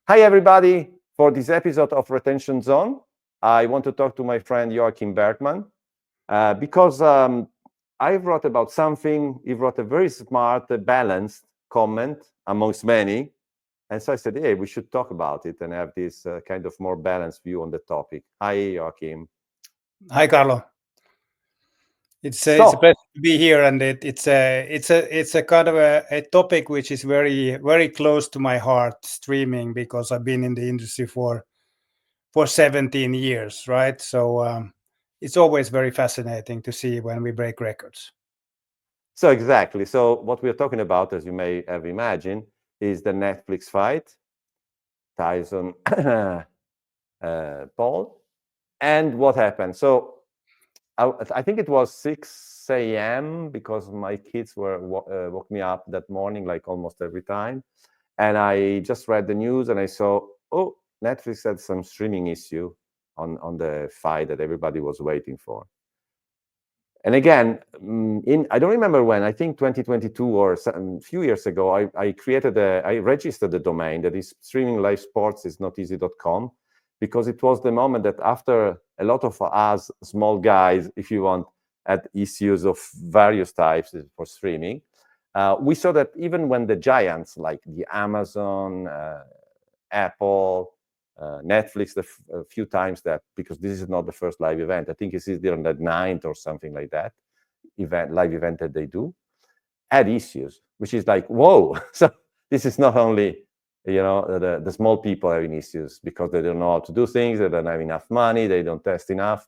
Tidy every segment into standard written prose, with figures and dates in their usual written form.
Hi, everybody. For this episode of Retention Zone, I want to talk to my friend Joachim Bergman because I wrote about something. He wrote a very smart, balanced comment amongst many. And so I said, hey, we should talk about it and have this kind of more balanced view on the topic. Hi, Joachim. Hi, Carlo. It's a So, pleasure to be here, and it's a kind of a topic which is very close to my heart. Streaming, because I've been in the industry for 17 years, right? So it's always very fascinating to see when we break records. so exactly. So what we're talking about, as you may have imagined, is the Netflix fight, Tyson, Paul, and what happened. So I think it was 6 a.m. because my kids woke me up that morning, like almost every time. And I just read the news and I saw, oh, Netflix had some streaming issue on the fight that everybody was waiting for. And again, I don't remember when, I think 2022 or a few years ago, I registered the domain that is streaming live sports is not easy.com, because it was the moment that after a lot of us small guys, if you want, had issues of various types for streaming, we saw that even when the giants like the Amazon, Apple, Netflix, a few times that, because this is not the first live event, I think it's either on the 9th or something like that, live event that they do, had issues, which is like, whoa. So this is not only, the small people having issues because they don't know how to do things, they don't have enough money, they don't test enough.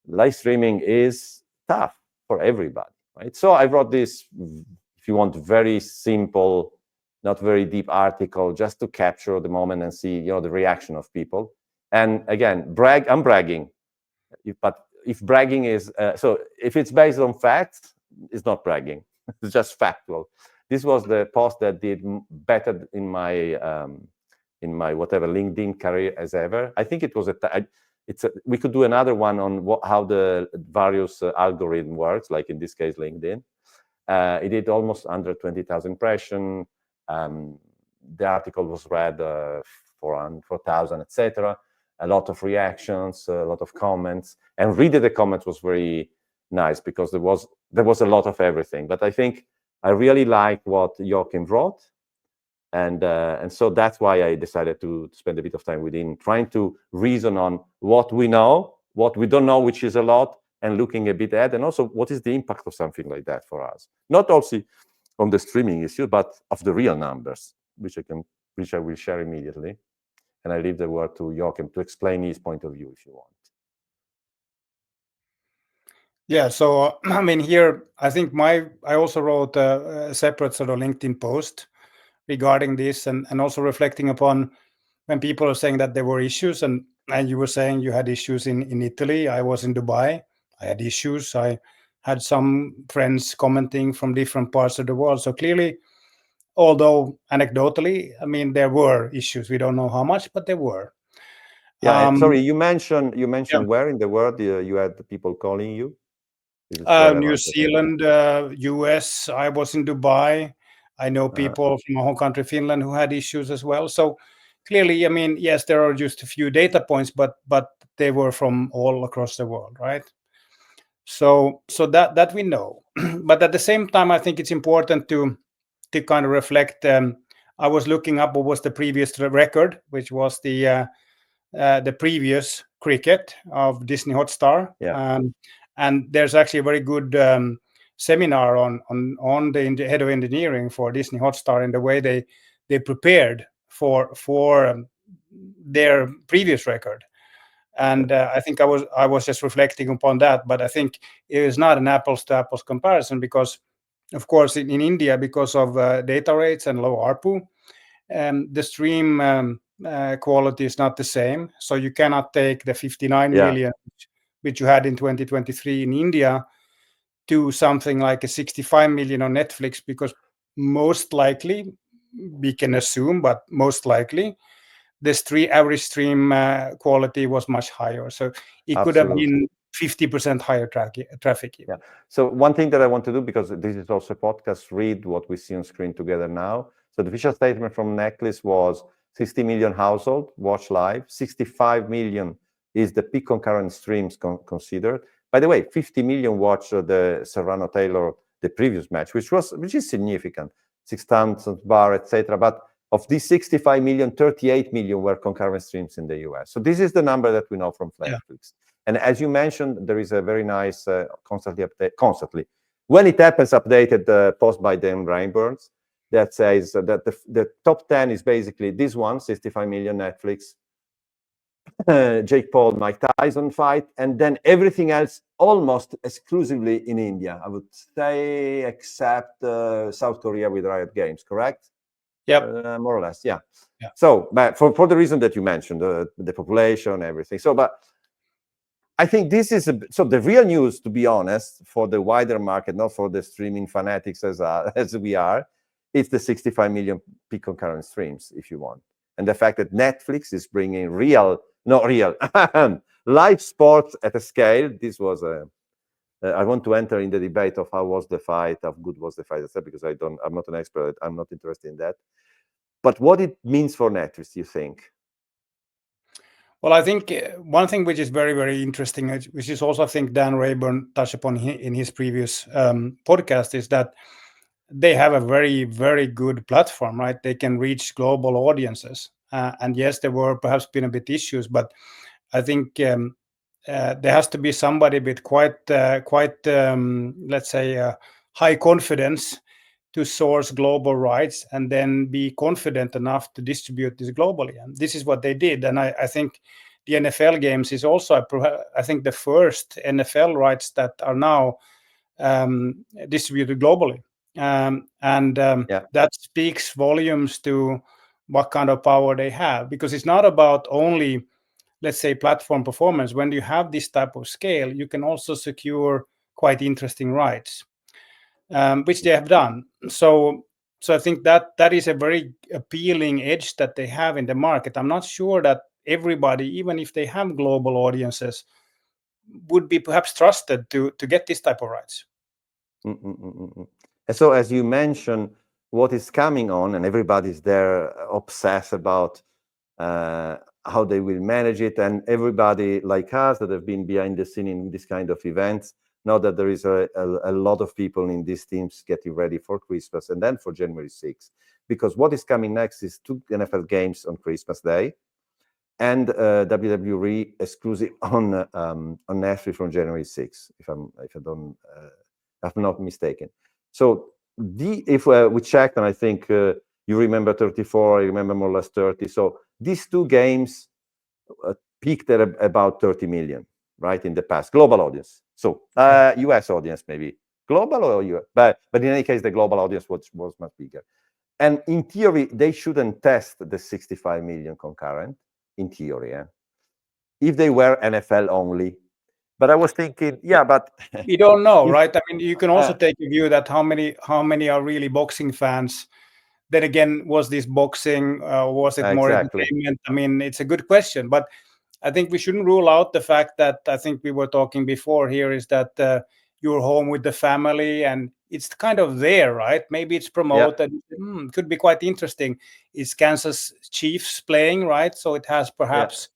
Live streaming is tough for everybody, right? So I wrote this, if you want, very simple, not very deep article, just to capture the moment and see, the reaction of people. And again, I'm bragging, but if bragging is so if it's based on facts, it's not bragging. It's just factual. This was the post that did better in my whatever LinkedIn career as ever. I think it was we could do another one on how the various algorithm works, like in this case LinkedIn. It did almost under 20,000 impressions. The article was read 4,000, etc. A lot of reactions, a lot of comments, and reading the comments was very nice because there was a lot of everything. But I think I really liked what Joachim wrote, and so that's why I decided to spend a bit of time with him, trying to reason on what we know, what we don't know, which is a lot, and looking a bit ahead, and also what is the impact of something like that for us, not also on the streaming issue, but of the real numbers, which I will share immediately. And I leave the word to Joachim to explain his point of view, if you want. Yeah, so I mean, here I think I also wrote a separate sort of LinkedIn post regarding this, and also reflecting upon when people are saying that there were issues, and you were saying you had issues in Italy. I was in Dubai. I had issues. I had some friends commenting from different parts of the world. So clearly, although anecdotally, I mean, there were issues. We don't know how much, but there were. Yeah, sorry, you mentioned Yeah. where in the world you had the people calling you? Is it relevant? New Zealand, US. I was in Dubai. I know people from my home country, Finland, who had issues as well. So clearly, I mean, yes, there are just a few data points, but they were from all across the world, right? So that we know. But at the same time, I think it's important to kind of reflect. I was looking up what was the previous record, which was the previous cricket of Disney Hotstar. Yeah. And there's actually a very good seminar on the head of engineering for Disney Hotstar, and the way they prepared for their previous record. And I think I was just reflecting upon that, but I think it is not an apples to apples comparison, because of course in India, because of data rates and low ARPU, the stream quality is not the same. So you cannot take the 59 Yeah. million which you had in 2023 in India to something like a 65 million on Netflix, because most likely, we can assume, but most likely the average stream quality was much higher. So it could have Absolutely. been 50% higher traffic even. Yeah. So one thing that I want to do, because this is also a podcast, read what we see on screen together now. So the official statement from Necklace was 60 million households watch live. 65 million is the peak concurrent streams considered. By the way, 50 million watched the Serrano Taylor, the previous match, which is significant. 6,000 bar, etc. But of these 65 million, 38 million were concurrent streams in the US. So this is the number that we know from Netflix. And as you mentioned, there is a very nice constantly. When it happens, updated post by Dan Rainburns that says that the top 10 is basically this one, 65 million Netflix, Jake Paul, Mike Tyson fight, and then everything else almost exclusively in India, I would say, except South Korea with Riot Games, correct? Yeah, more or less, yeah. So, but for the reason that you mentioned, the population, everything. So, but I think this is so the real news, to be honest, for the wider market, not for the streaming fanatics as we are, it's the 65 million peak concurrent streams, if you want, and the fact that Netflix is bringing live sports at a scale. This was I want to enter in the debate of how was the fight, how good was the fight, because I'm not an expert. I'm not interested in that. But what it means for Netflix, you think? Well, I think one thing which is very, very interesting, which is also, I think, Dan Rayburn touched upon in his previous podcast, is that they have a very, very good platform, right? They can reach global audiences. And yes, there were perhaps been a bit issues, but I think there has to be somebody with quite let's say, high confidence to source global rights and then be confident enough to distribute this globally. And this is what they did. And I think the NFL games is also, I think, the first NFL rights that are now distributed globally. That speaks volumes to what kind of power they have, because it's not about only, let's say, platform performance. When you have this type of scale, you can also secure quite interesting rights, which they have done. So I think that is a very appealing edge that they have in the market. I'm not sure that everybody, even if they have global audiences, would be perhaps trusted to get this type of rights. So as you mentioned, what is coming on, and everybody's there obsessed about how they will manage it, and everybody like us that have been behind the scene in this kind of events know that there is a lot of people in these teams getting ready for Christmas and then for January 6th, because what is coming next is 2 NFL games on Christmas Day and WWE exclusive on Netflix from January 6th, if I'm not mistaken. So if we checked, and I think you remember 34, I remember more or less 30. So these 2 games peaked at about 30 million, right, in the past, global audience. So US audience maybe, global or US, but in any case, the global audience was much bigger. And in theory, they shouldn't test the 65 million concurrent, in theory, if they were NFL only. But I was thinking, but we don't know, right? I mean, you can also take a view that how many are really boxing fans. Then again, was this boxing? Was it more entertainment? I mean, it's a good question, but I think we shouldn't rule out the fact that, I think we were talking before here, is that you're home with the family and it's kind of there, right? Maybe it's promoted. Could be quite interesting. Is Kansas Chiefs playing, right? So it has perhaps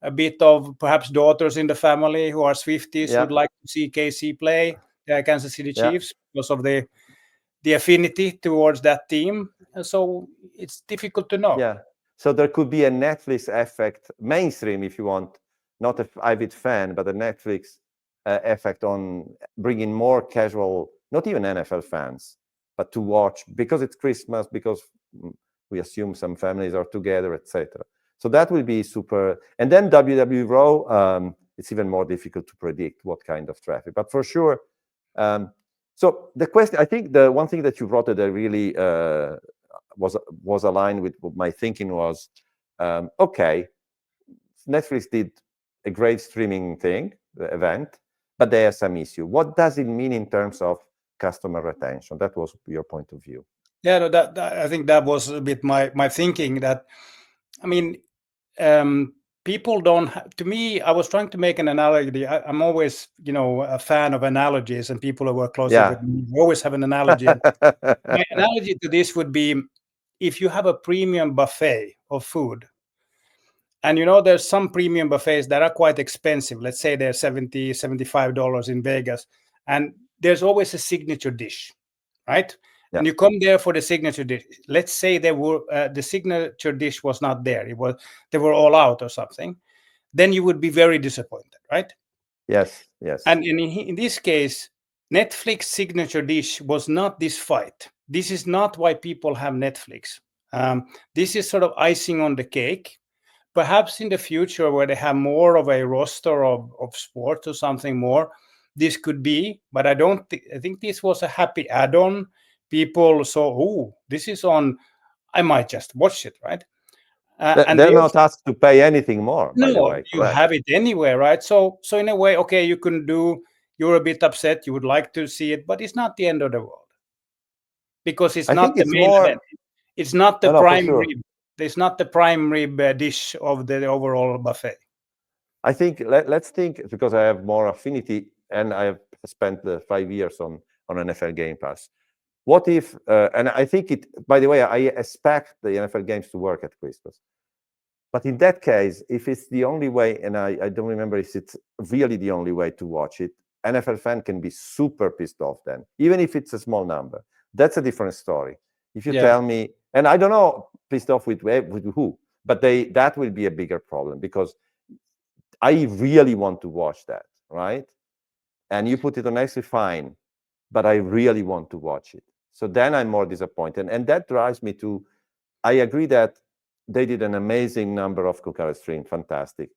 a bit of perhaps daughters in the family who are Swifties who'd like to see KC play, Kansas City Chiefs, because of the affinity towards that team. So it's difficult to know. So there could be a Netflix effect, mainstream, if you want, not an avid fan, but a Netflix effect on bringing more casual, not even NFL fans, but to watch because it's Christmas, because we assume some families are together, etc. So that will be super. And then WWE Raw, it's even more difficult to predict what kind of traffic, but for sure. So the question, I think the one thing that you brought that really was aligned with my thinking was, okay, Netflix did a great streaming event, but they have some issue. What does it mean in terms of customer retention? That was your point of view. Yeah, no, that I think that was a bit my thinking. That, I mean, people don't. To me, I was trying to make an analogy. I'm always, a fan of analogies, and people who work closely with me always have an analogy. My analogy to this would be, if you have a premium buffet of food, and there's some premium buffets that are quite expensive. Let's say they're $70-$75 in Vegas, and there's always a signature dish, right? Yeah. And you come there for the signature dish. Let's say the signature dish was not there. They were all out or something. Then you would be very disappointed, right? Yes. And in this case, Netflix signature dish was not this fight. This is not why people have Netflix. This is sort of icing on the cake. Perhaps in the future, where they have more of a roster of sports or something more, this could be. But I think this was a happy add-on. People saw, oh, this is on. I might just watch it, right? And They're not asked to pay anything more, by the no, way. you Correct. have it anywhere, right? So in a way, okay, you can do. You're a bit upset. You would like to see it, but it's not the end of the world, because it's I not think the it's main more. event. It's not the No, for prime sure. rib. It's not the prime rib dish of the overall buffet. I think let's think, because I have more affinity and I have spent the 5 years on NFL Game Pass. What if, and I think it, by the way, I expect the NFL games to work at Christmas. But in that case, if it's the only way, and I don't remember if it's really the only way to watch it, NFL fan can be super pissed off then, even if it's a small number. That's a different story. If you tell me, and I don't know pissed off with who, but that will be a bigger problem, because I really want to watch that, right? And you put it on Netflix, fine, but I really want to watch it. So then I'm more disappointed. And that drives me to, I agree that they did an amazing number of concurrent stream, fantastic.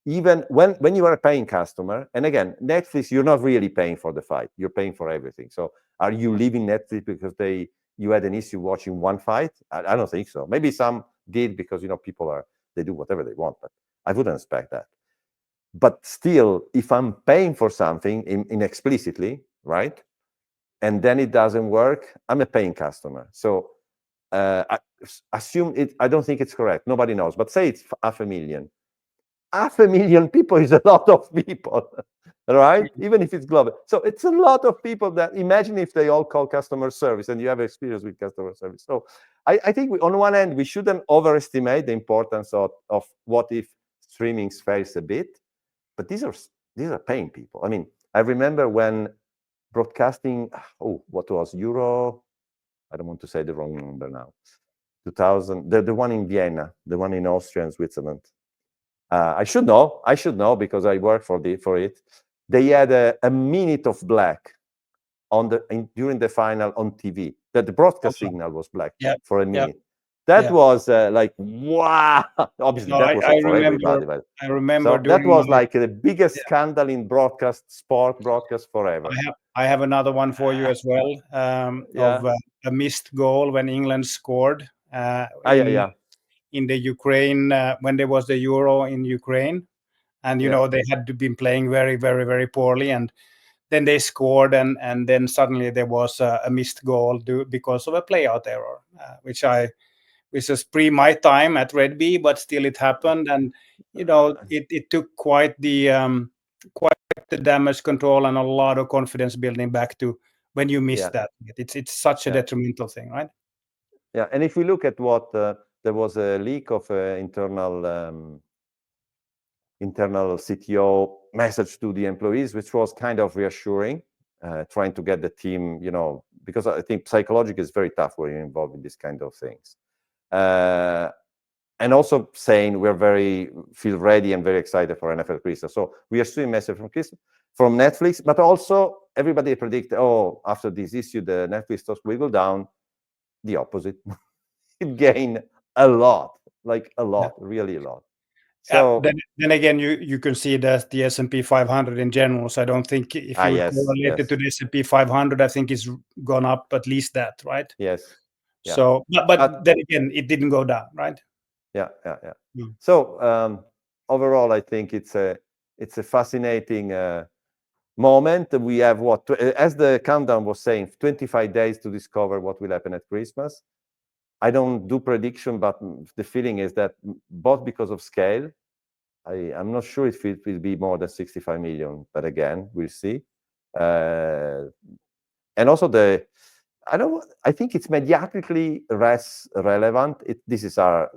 Even when you are a paying customer, and again, Netflix, you're not really paying for the fight, you're paying for everything. So are you leaving Netflix because you had an issue watching one fight? I don't think so. Maybe some did, because people they do whatever they want, but I wouldn't expect that. But still, if I'm paying for something inexplicitly, right, and then it doesn't work, I'm a paying customer. So I assume it. I don't think it's correct. Nobody knows. But say it's 500,000. 500,000 people is a lot of people, right? Even if it's global. So it's a lot of people. That, imagine if they all call customer service and you have experience with customer service. So I think on one hand, we shouldn't overestimate the importance of what if streaming fails a bit. But these are paying people. I mean, I remember when broadcasting, what was Euro? I don't want to say the wrong number now. 2000, the one in Vienna, the one in Austria and Switzerland. I should know because I work for it. They had a minute of black during the final on TV. That the broadcast signal was black for a minute. That was like, wow. Obviously, that was not for everybody. But I remember. So that was like the biggest scandal in sport broadcast forever. I have another one for you as well, of a missed goal when England scored in the Ukraine, when there was the Euro in Ukraine, and they had been playing very, very, very poorly, and then they scored, and then suddenly there was a missed goal because of a playout error, which was pre my time at Redby, but still it happened, and it took quite the damage control and a lot of confidence building back to when you miss that. It's such a detrimental thing, right? Yeah, and if we look at what there was a leak of internal CTO message to the employees, which was kind of reassuring, trying to get the team, because I think psychologically it's very tough when you're involved in these kind of things. And also saying feel ready and very excited for NFL Christmas. So we are seeing message from Netflix, but also everybody predict, after this issue, the Netflix stocks will go down. The opposite. It gained a lot, really a lot. So then again, you can see that the S&P 500 in general. So I don't think if you would correlate it to the S&P 500, I think it's gone up at least that, right? Yes. Yeah. So, but then again, it didn't go down, right? Yeah. So overall, I think it's a fascinating moment. We have as the countdown was saying, 25 days to discover what will happen at Christmas. I don't do prediction, but the feeling is that both because of scale, I'm not sure if it will be more than 65 million, but again, we'll see. And also I think it's mediatically less relevant. This is our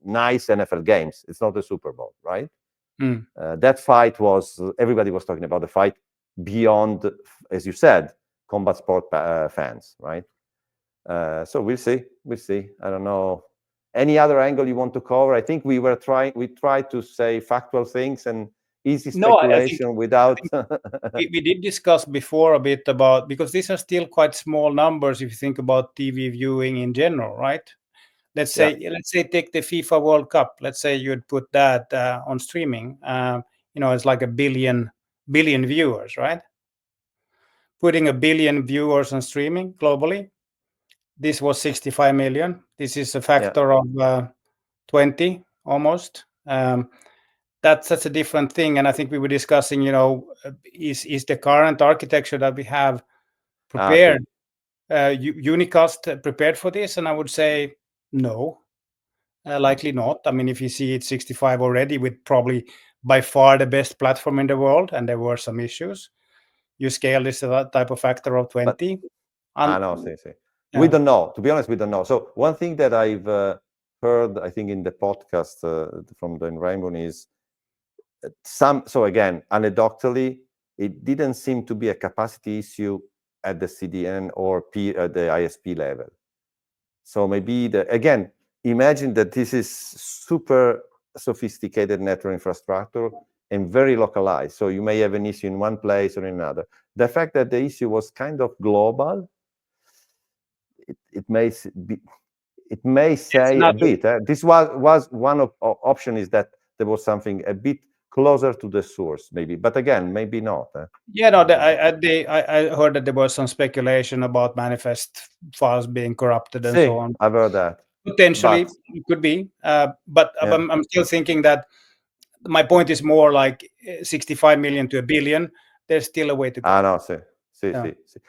nice NFL games. It's not the Super Bowl, right? That fight was, everybody was talking about the fight beyond, as you said, combat sport fans, right? So we'll see. I don't know. Any other angle you want to cover? I think we tried to say factual things and easy speculation without. We did discuss before a bit about, because these are still quite small numbers if you think about TV viewing in general, right? Let's say take the FIFA World Cup. Let's say you'd put that on streaming. It's like a billion viewers, right? Putting a billion viewers on streaming globally. This was 65 million. This is a factor of 20 almost. That's a different thing. And I think we were discussing, is the current architecture that we have prepared, unicast prepared for this? And I would say no, likely not. I mean, if you see it 65 already with probably by far the best platform in the world, and there were some issues, you scale this to that type of factor of 20. I know, see. We don't know. To be honest, we don't know. So one thing that I've heard, I think in the podcast from the Rainbow is so again, anecdotally, it didn't seem to be a capacity issue at the CDN or the ISP level. So maybe again, imagine that this is super sophisticated network infrastructure and very localized. So you may have an issue in one place or in another. The fact that the issue was kind of global, it may say a bit. This was one of option, is that there was something a bit closer to the source, maybe. But again, maybe not. Yeah, no, I heard that there was some speculation about manifest files being corrupted and so on. I've heard that. Potentially, it could be. But I'm still thinking that my point is more like 65 million to a billion. There's still a way to go. I know,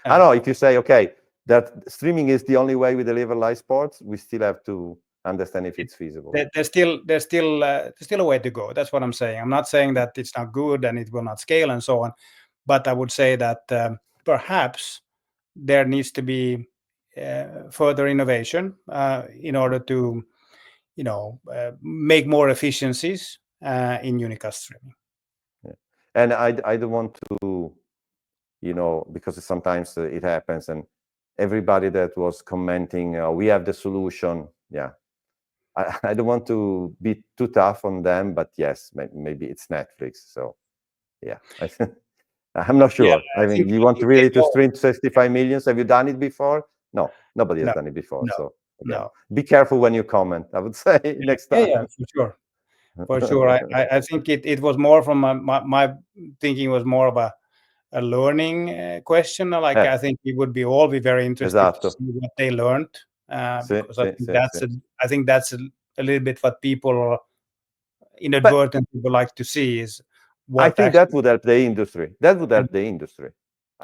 I know, if you say, okay, that streaming is the only way we deliver live sports, we still have to understand if it's feasible. There's still a way to go. That's what I'm saying. I'm not saying that it's not good and it will not scale and so on, but I would say that perhaps there needs to be further innovation in order to, make more efficiencies in unicast streaming. And I don't want to, because sometimes it happens, and everybody that was commenting, we have the solution. I don't want to be too tough on them, but yes, maybe it's Netflix. So I'm not sure. I mean, you want really to stream 65 millions? Have you done it before? No, nobody has done it before. So be careful when you comment, I would say, next time. Yeah, for sure. I think it was more from my thinking was more of a learning question. Like I think we would all be very interested to see what they learned, because I think that's a little bit what people inadvertently would like to see is what I think that would help the industry.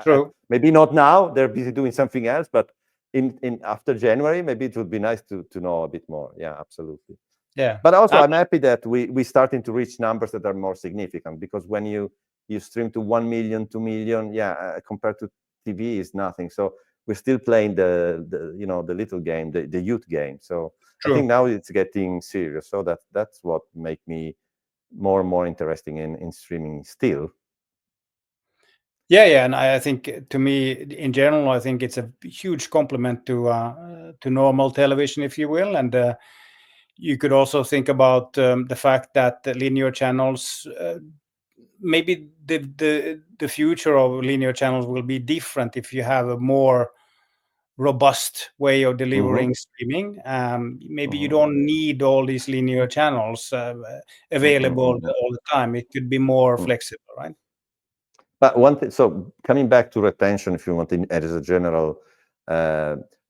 True. Maybe not now, they're busy doing something else, but in after January, maybe it would be nice to know a bit more. Yeah, absolutely. Yeah. But also I'm happy that we starting to reach numbers that are more significant, because when you stream to 1 million, 2 million, compared to TV is nothing. So we're still playing the little game, the youth game. So true. I think now it's getting serious. So that's what make me more and more interesting in streaming still. Yeah, and I think, to me, in general, I think it's a huge complement to normal television, if you will, and you could also think about the fact that the linear channels, maybe the future of linear channels will be different if you have a more robust way of delivering streaming. Maybe you don't need all these linear channels available all the time. It could be more flexible, right? But one thing, so coming back to retention, if you want, as a general,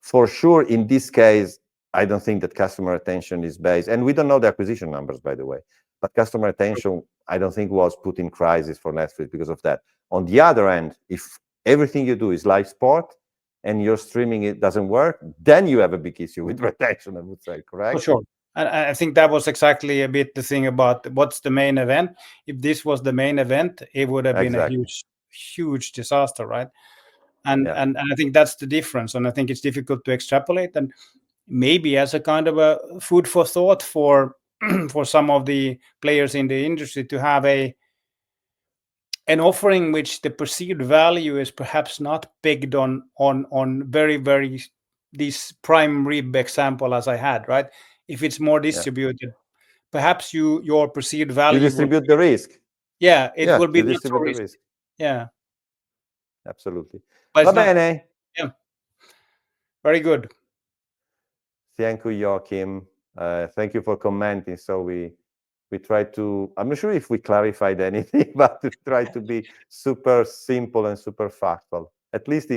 for sure, in this case, I don't think that customer retention is based, and we don't know the acquisition numbers, by the way, but customer retention, I don't think was put in crisis for Netflix because of that. On the other end, if everything you do is live sport and your streaming, it doesn't work, then you have a big issue with retention, I would say, correct? For sure. And I think that was exactly a bit the thing about what's the main event. If this was the main event, it would have been a huge disaster, right? And I think that's the difference, and I think it's difficult to extrapolate, and maybe as a kind of a food for thought for for some of the players in the industry to have an offering which the perceived value is perhaps not pegged on very this prime rib example as I had, right? If it's more distributed, perhaps your perceived value you distribute the risk. It will be you not so distribute the risky. risk. Yeah, Absolutely. but Va it's not, bene. yeah, very good. Thank you, Joachim. Thank you for commenting. So we try to, I'm not sure if we clarified anything, but to try to be super simple and super factual, at least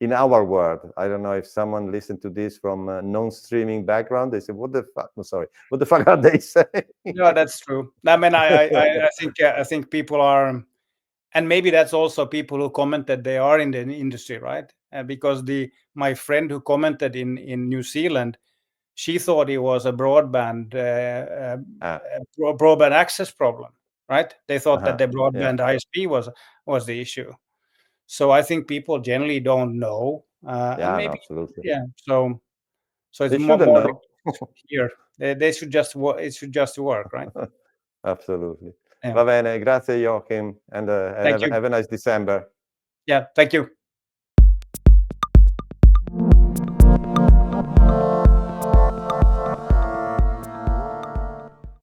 in our world. I don't know if someone listened to this from a non-streaming background. They say, what the fuck? No, sorry. What the fuck are they saying? No, that's true. I mean, I think people are, and maybe that's also people who commented they are in the industry, right? Because my friend who commented in New Zealand, she thought it was a broadband broadband access problem, right? They thought that the broadband ISP was the issue. So I think people generally don't know, and maybe absolutely. So it's They more shouldn't know. here. They should just work. It should just work, right? Absolutely. Yeah. Va bene, grazie Joachim, and Thank you. have a nice December. Yeah, thank you.